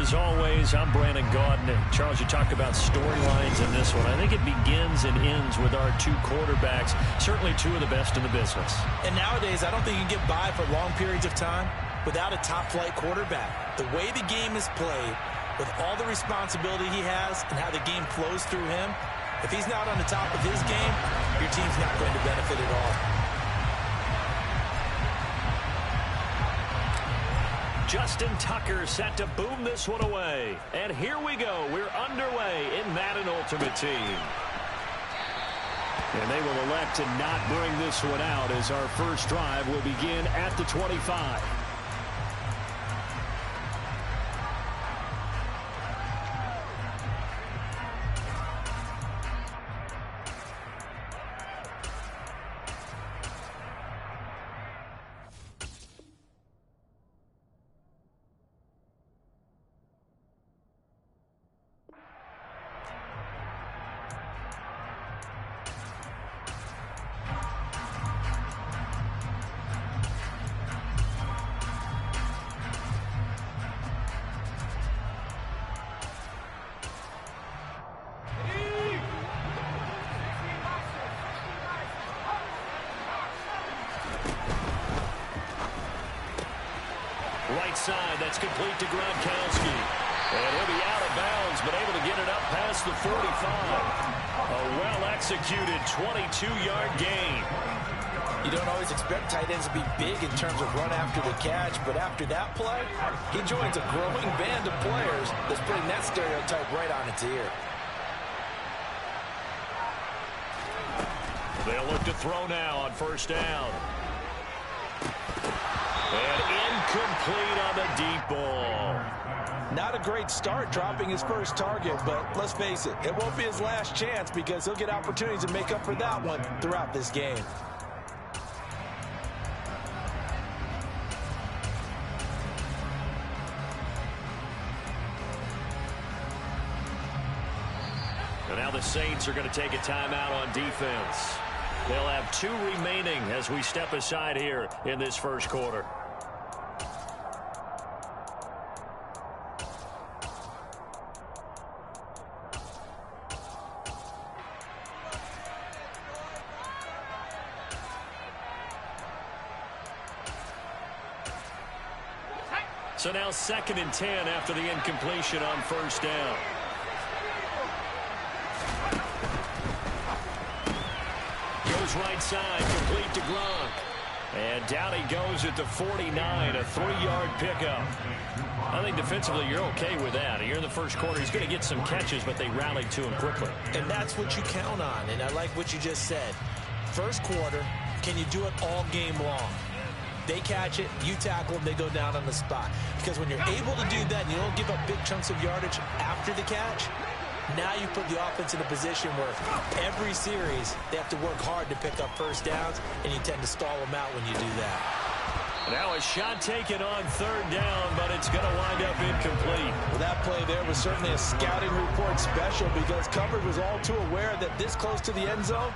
As always, I'm Brandon Gaudin. Charles, you talked about storylines in this one. I think it begins and ends with our two quarterbacks, certainly two of the best in the business. And nowadays, I don't think you can get by for long periods of time without a top-flight quarterback. The way the game is played, with all the responsibility he has and how the game flows through him, if he's not on the top of his game, your team's not going to benefit at all. Justin Tucker set to boom this one away. And here we go. We're underway in Madden Ultimate Team. And they will elect to not bring this one out as our first drive will begin at the 25. Right side, that's complete to Gronkowski. And he'll be out of bounds, but able to get it up past the 45. A well-executed 22-yard gain. You don't always expect tight ends to be big in terms of run after the catch, but after that play, he joins a growing band of players that's putting that stereotype right on its ear. They'll look to throw now on first down. And incomplete on the deep ball. Not a great start dropping his first target, but let's face it, it won't be his last chance because he'll get opportunities to make up for that one throughout this game. And now the Saints are going to take a timeout on defense. They'll have 2 remaining as we step aside here in this first quarter. So now 2nd and 10 after the incompletion on first down. Goes right side, complete to Gronk. And down he goes at the 49, a 3-yard pickup. I think defensively you're okay with that. Here in the first quarter, he's going to get some catches, but they rallied to him quickly. And that's what you count on, and I like what you just said. First quarter, can you do it all game long? They catch it, you tackle them, they go down on the spot. Because when you're able to do that and you don't give up big chunks of yardage after the catch, now you put the offense in a position where every series they have to work hard to pick up first downs, and you tend to stall them out when you do that. Now a shot taken on 3rd down, but it's going to wind up incomplete. Well, that play there was certainly a scouting report special because Covered was all too aware that this close to the end zone,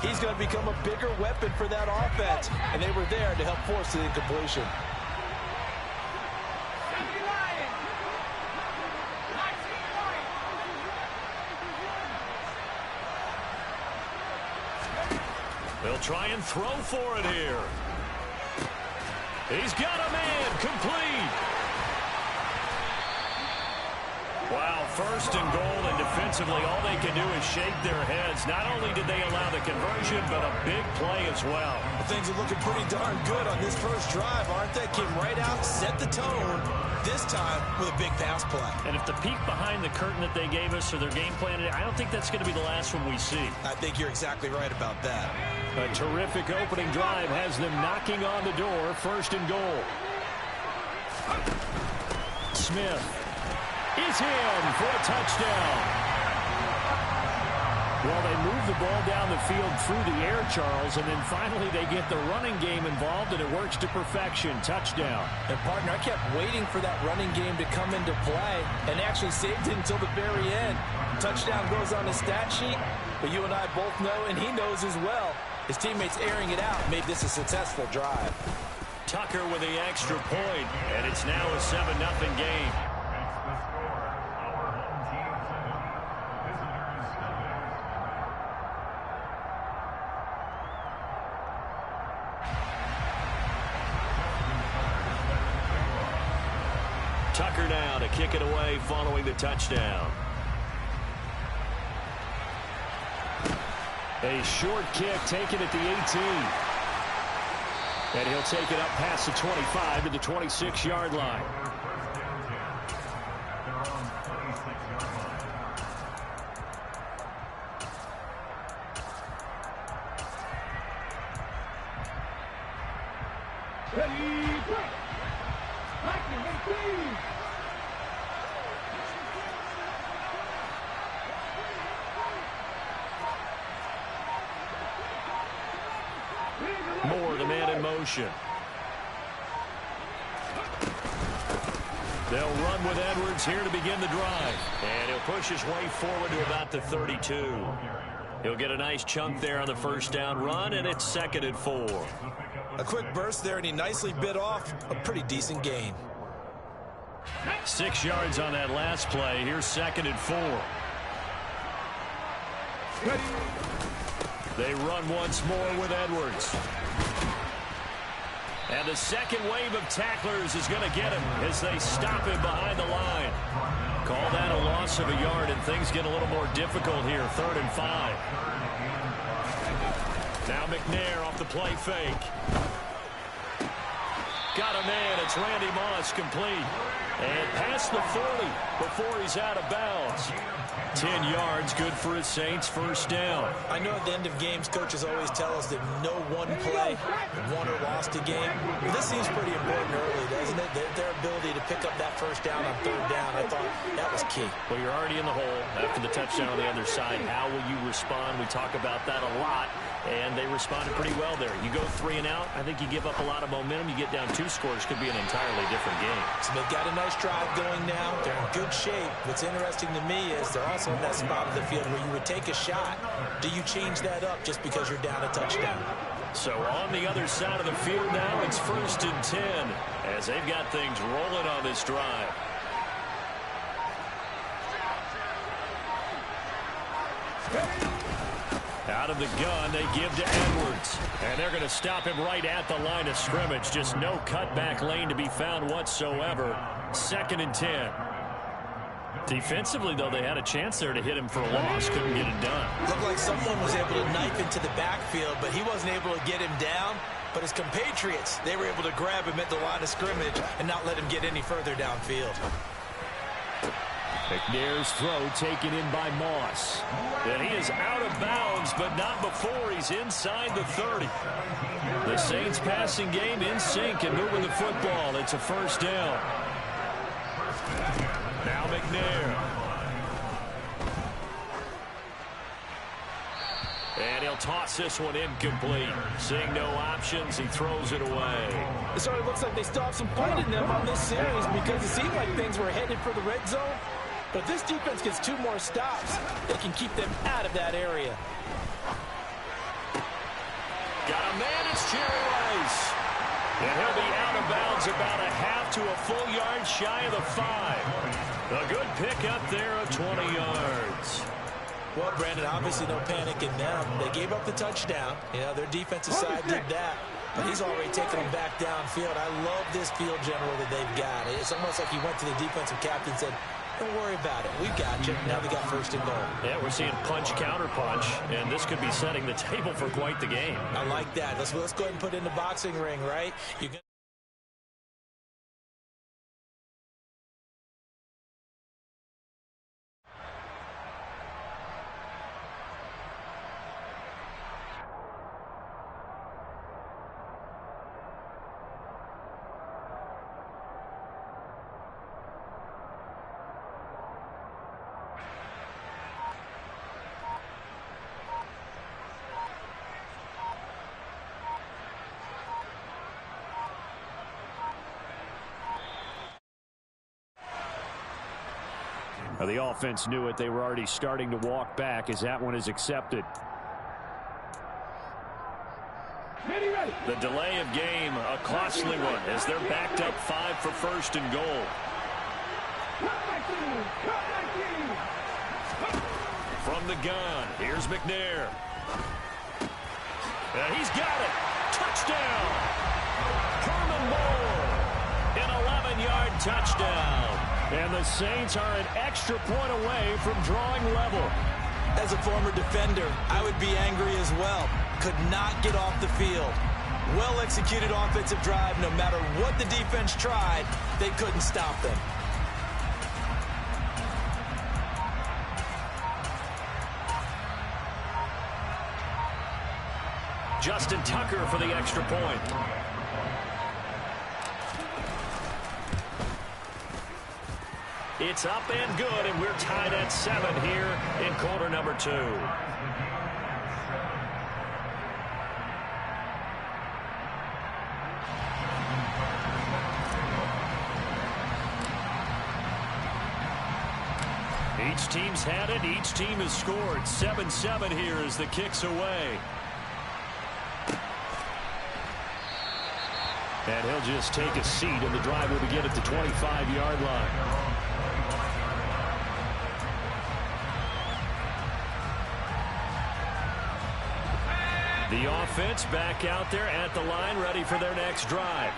he's going to become a bigger weapon for that offense, and they were there to help force the incompletion. They'll try and throw for it here. He's got a man, complete. Wow, 1st and goal, and defensively all they can do is shake their heads. Not only did they allow the conversion, but a big play as well. Things are looking pretty darn good on this first drive, aren't they? Came right out, set the tone, this time with a big pass play. And if the peek behind the curtain that they gave us or their game plan, I don't think that's going to be the last one we see. I think you're exactly right about that. A terrific opening drive has them knocking on the door, 1st and goal. Smith is in for a touchdown. Well, they move the ball down the field through the air, Charles, and then finally they get the running game involved, and it works to perfection. Touchdown. And, partner, I kept waiting for that running game to come into play and actually saved it until the very end. Touchdown goes on the stat sheet, but you and I both know, and he knows as well, his teammates airing it out made this a successful drive. Tucker with the extra point, and it's now a 7-0 game. kicker now to kick it away following the touchdown. A short kick taken at the 18. And he'll take it up past the 25 to the 26-yard line. Moore, the man in motion. They'll run with Edwards here to begin the drive. And he'll push his way forward to about the 32. He'll get a nice chunk there on the first down run, and it's 2nd and 4. A quick burst there, and he nicely bit off a pretty decent gain. 6 yards on that last play. Here's 2nd and 4. They run once more with Edwards. And the second wave of tacklers is going to get him as they stop him behind the line. Call that a loss of a yard, and things get a little more difficult here. 3rd and 5. Now McNair off the play fake. Got a man. It's Randy Moss, complete. And past the 40 before he's out of bounds. 10 yards, good for his Saints, first down. I know at the end of games, coaches always tell us that no one play won or lost a game. This seems pretty important early, doesn't it? Their ability to pick up that first down on 3rd down, I thought that was key. Well, you're already in the hole after the touchdown on the other side. How will you respond? We talk about that a lot, and they responded pretty well there. You go 3 and out, I think you give up a lot of momentum. You get down 2 scores, could be an entirely different game. So they've got a nice drive going now. They're in good shape. What's interesting to me is they're also in that spot of the field where you would take a shot. Do you change that up just because you're down a touchdown? So on the other side of the field now, it's 1st and 10 as they've got things rolling on this drive. Out of the gun, they give to Edwards. And they're going to stop him right at the line of scrimmage. Just no cutback lane to be found whatsoever. 2nd and 10. Defensively, though, they had a chance there to hit him for a loss. Couldn't get it done. Looked like someone was able to knife into the backfield, but he wasn't able to get him down. But his compatriots, they were able to grab him at the line of scrimmage and not let him get any further downfield. McNair's throw taken in by Moss. And he is out of bounds, but not before he's inside the 30. The Saints passing game in sync and moving the football. It's a first down. Now McNair. And he'll toss this one incomplete. Seeing no options, he throws it away. It sort of looks like they still have some point in them on this series because it seemed like things were headed for the red zone. But if this defense gets 2 more stops, they can keep them out of that area. Got a man, it's Jerry Rice. And he'll be out of bounds about a half to a full yard shy of the 5. A good pickup there of 20 yards. Well, Brandon, obviously no panic in them. They gave up the touchdown. You know, their defensive side did that. But he's already taken them back downfield. I love this field general that they've got. It's almost like he went to the defensive captain and said, don't worry about it. We got you. Now they got 1st and goal. Yeah, we're seeing punch, counter punch, and this could be setting the table for quite the game. I like that. Let's go ahead and put it in the boxing ring, right? Well, the offense knew it. They were already starting to walk back as that one is accepted. The delay of game, a costly one, as they're backed up 5 for 1st and goal. From the gun, here's McNair. He's got it. Touchdown. Herman Moore in 11 7-yard touchdown. And the Saints are an extra point away from drawing level. As a former defender, I would be angry as well. Could not get off the field. Well-executed offensive drive. No matter what the defense tried, they couldn't stop them. Justin Tucker for the extra point. It's up and good, and we're tied at 7 here in quarter number 2. Each team's had it. Each team has scored. 7-7 here as the kick's away. And he'll just take a seat, and the drive will begin at the 25-yard line. The offense back out there at the line, ready for their next drive.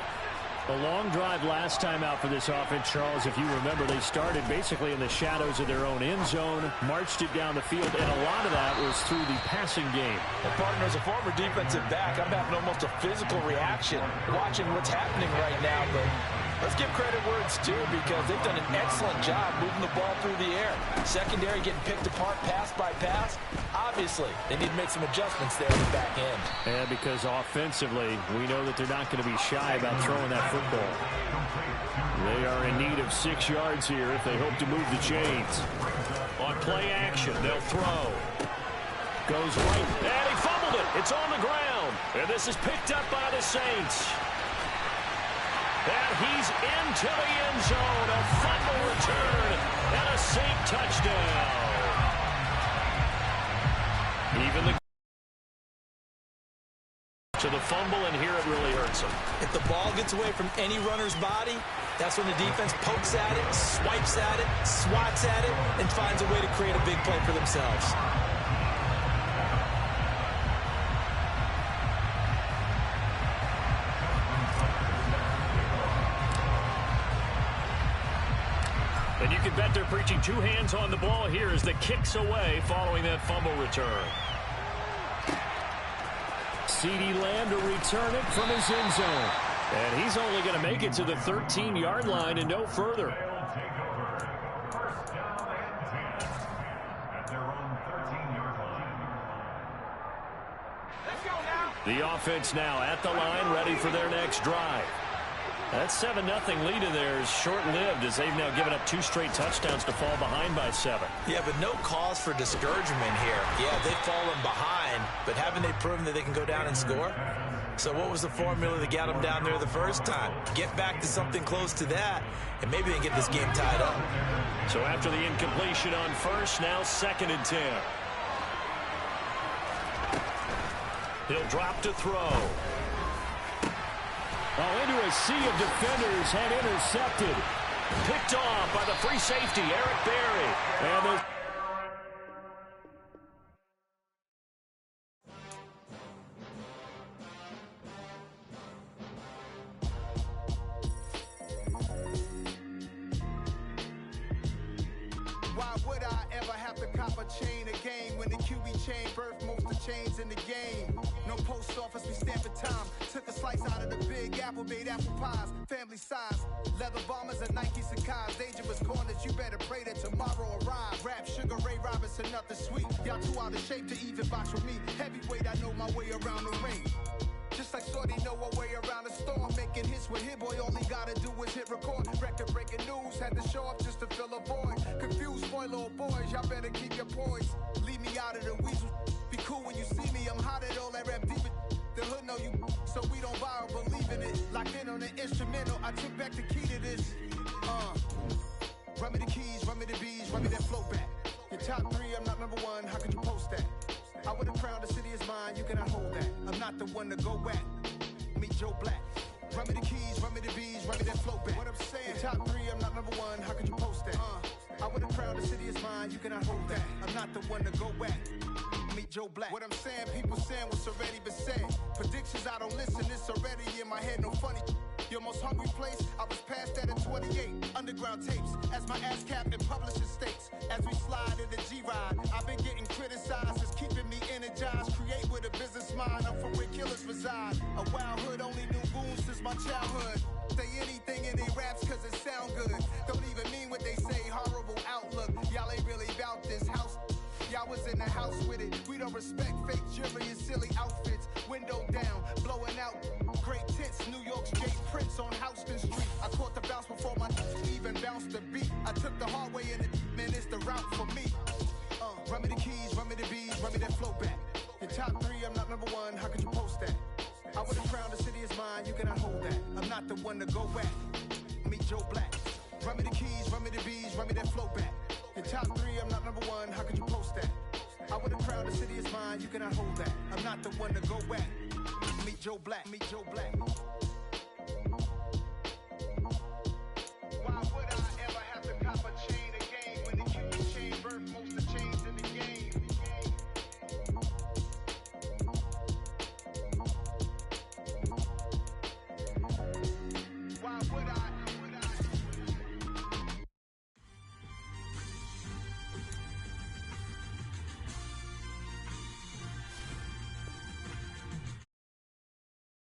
A long drive last time out for this offense, Charles. If you remember, they started basically in the shadows of their own end zone, marched it down the field, and a lot of that was through the passing game. Well, partner, as a former defensive back, I'm having almost a physical reaction watching what's happening right now. But let's give credit where it's due, because they've done an excellent job moving the ball through the air. Secondary getting picked apart pass by pass. Obviously, they need to make some adjustments there in the back end. And because offensively, we know that they're not going to be shy about throwing that football. They are in need of 6 yards here if they hope to move the chains. On play action, they'll throw. Goes right, and he fumbled it. It's on the ground. And this is picked up by the Saints. And he's into the end zone. A fumble return and a Saint touchdown. Even to the fumble, and here it really hurts him. If the ball gets away from any runner's body, that's when the defense pokes at it, swipes at it, swats at it, and finds a way to create a big play for themselves. And you can bet they're preaching 2 hands on the ball here as the kick's away following that fumble return. CeeDee Lamb to return it from his end zone. And he's only going to make it to the 13-yard line and no further. The offense now at the line, ready for their next drive. That 7-0 lead in there is short-lived as they've now given up 2 straight touchdowns to fall behind by 7. Yeah, but no cause for discouragement here. Yeah, they've fallen behind, but haven't they proven that they can go down and score? So what was the formula that got them down there the first time? Get back to something close to that, and maybe they can get this game tied up. So after the incompletion on first, now 2nd and 10. He'll drop to throw. Oh, into a sea of defenders and intercepted. Picked off by the free safety, Eric Berry. And the why would I ever have to cop a chain again when the QB chain birthed most of the chains in the game? No post office, we stamping time. Took a slice out of the big apple, made apple pies, family size. Leather bombers and Nike Sacai's. Dangerous corners, you better pray that tomorrow arrives. Rap, Sugar Ray Robinson, nothing sweet. Y'all too out of shape to even box with me. Heavyweight, I know my way around the ring. Just like Shorty know her way around the storm. Making hits with Hit Boy, all he gotta do is hit record. Record breaking news, had to show up just to fill a void. Confused, boy, little boys, y'all better keep your poise. Leave me out of the weasel. Be cool when you see me, I'm hot at all that rap deep. The hood know you, so we don't borrow, believe in it. Locked in on the instrumental, I took back the key to this. Run me the keys, run me the bees, run me that flow back. Your top 3, I'm not number 1, how could you post that? I would have crowned the city is mine, you cannot hold that. I'm not the one to go at. Meet Joe Black. Run me the keys, run me the bees, run me that flow back. What I'm saying, your top 3, I'm not number 1, how could you post that? I would have crowned the city is mine, you cannot hold that. I'm not the one to go at. Meet Joe Black. What I'm saying, people saying what's already been said. Predictions, I don't listen, it's already in my head, no funny. Your most hungry place, I was past that at 28. Underground tapes, as my ass cap in publishing states. As we slide in the G-Ride, I've been getting criticized. It's keeping me energized. Create with a business mind, I'm from where killers reside. A wild hood, only knew goons since my childhood. Say anything in they raps cause it sound good. Don't even mean what they say, horrible outlook. Y'all ain't really about this house. Y'all was in the house with it. We don't respect fake jewelry and silly outfits. Window down, blowing out great tents. New York's Jay Prince on Houston Street. I caught the bounce before my even bounced the beat. I took the hard way in it, man, it's the route for me. Run me the keys, run me the bees, run me that flow back. Your top three, I'm not number one, how could you post that? I would've crowned the city is mine, you cannot hold that. I'm not the one to go back. Meet Joe Black. Run me the keys, run me the bees, run me that flow back. Your top three, I'm not number one, how could you post that? I would've crowned the city is mine, you cannot hold that. I'm not the one to go back. Meet Joe Black, meet Joe Black.